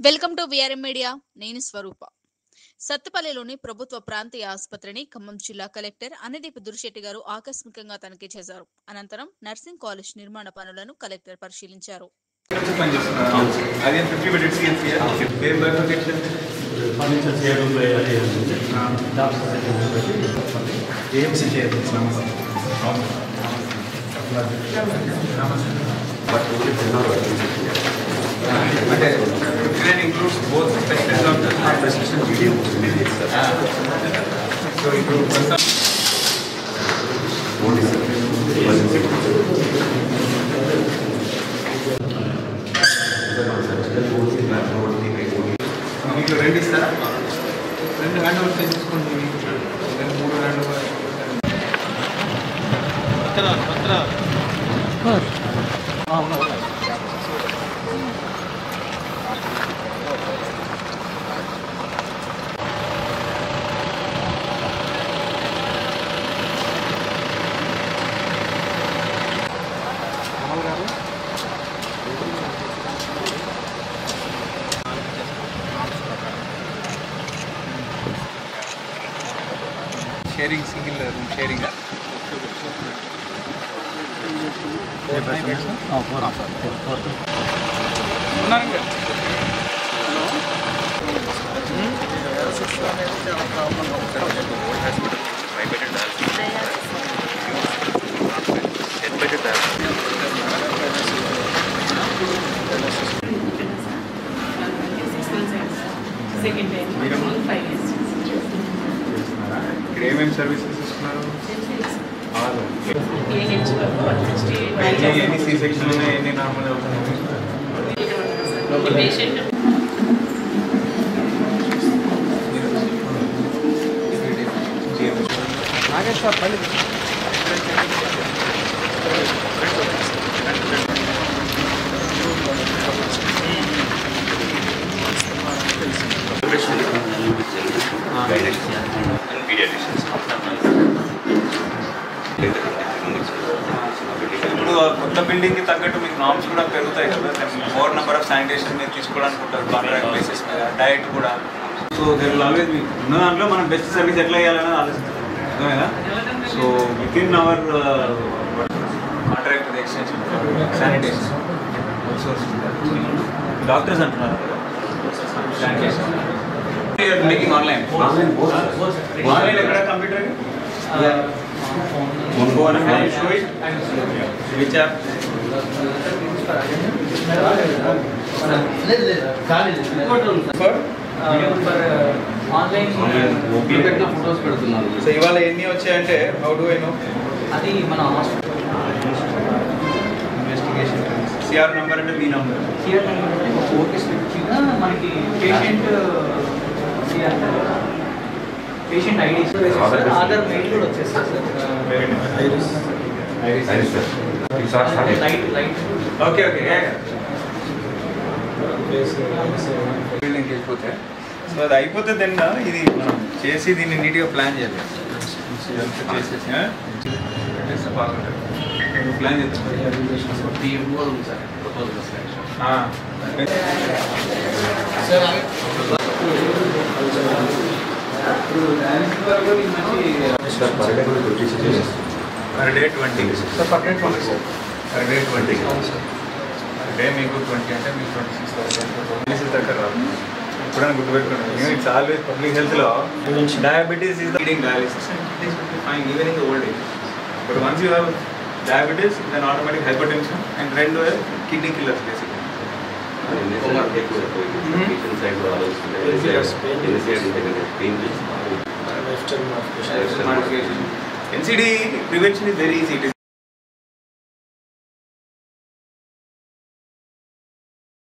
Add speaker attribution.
Speaker 1: Welcome to VRM media. నేను స్వరూప. సత్తుపల్లిలోని ప్రభుత్వ ప్రాంతీయ ఆసుపత్రిని ఖమ్మం జిల్లా కలెక్టర్ అనిదీప్ దుర్శెట్టి గారు ఆకస్మికంగా తనిఖీ చేశారు. అనంతరం నర్సింగ్ కాలేజ్ నిర్మాణ పనులను కలెక్టర్ పరిశీలించారు.
Speaker 2: It includes both specialist doctors and specialist video. So it will మీకు రెండు ఇస్తారా? రెండు హ్యాండ్ ఓవర్ చేసుకోండి. మూడు hand over sharing single room sharing
Speaker 3: second time 5 years.
Speaker 2: ఏమేమి సర్వీసెస్ ఇస్తున్నారు? ఎన్ని సి సెక్షన్ ఉన్నాయి, ఎన్ని నార్మల్ అవుతున్నాయి? ఇప్పుడు కొత్త బిల్డింగ్కి తగ్గట్టు మీకు నామ్స్ కూడా పెరుగుతాయి కదా. మోర్ నెంబర్ ఆఫ్ శానిటేషన్ మీరు తీసుకోవాలనుకుంటారు కాంట్రాక్ట్ బేసిస్ మీద, డయట్ కూడా. సో దెర్ విల్ ఆల్వేస్ మీకు ఉన్న దాంట్లో మనం బెస్ట్ సర్వీస్ ఎట్లా ఇవ్వాలనేది ఆలోచిస్తాం కదా. So with in our contract extension sanitation outsource doctors అంటున్నారు కదా. శానిటేషన్ మేకింగ్ ఆన్లైన్ ఎక్కడ computer show it which app
Speaker 4: photos పెడుతున్నారు.
Speaker 2: సో ఇవాళ ఎన్ని వచ్చాయంటే హౌ డు ఐ నో?
Speaker 4: అది మన
Speaker 2: ఇన్వెస్టిగేషన్ సిఆర్ నెంబర్ అంటే మీ నెంబర్.
Speaker 4: సిఆర్ నెంబర్ అంటే ఓకే కింద మనకి పేషెంట్ ఐడి ఆధార్ మెయిల్ కూడా వచ్చేస్తుంది సార్. లైట్
Speaker 2: ఓకే ఓకే బిల్డింగ్కి వెళ్ళిపోతే సో అది అయిపోతే దెన్ ఇది మనం చేసి దీన్ని నీట్గా ప్లాన్ చేయాలి. చేసేసి బాగుంటుంది ప్లాన్ చేస్తాం. Per day 20 sir. Per day 20 sir. Per day 20 day మీకు 20 అంటే మీకు 26,000 దగ్గర రాదు. ఎప్పుడైనా గుర్తుపెట్టుకోండి. ఇట్స్ ఆల్వేస్ పబ్లిక్ హెల్త్లో diabetes is leading dialysis and it is fine even in the old age. But once you have diabetes then automatic hypertension and రెండు kidney killers basic. NCD prevention is very easy.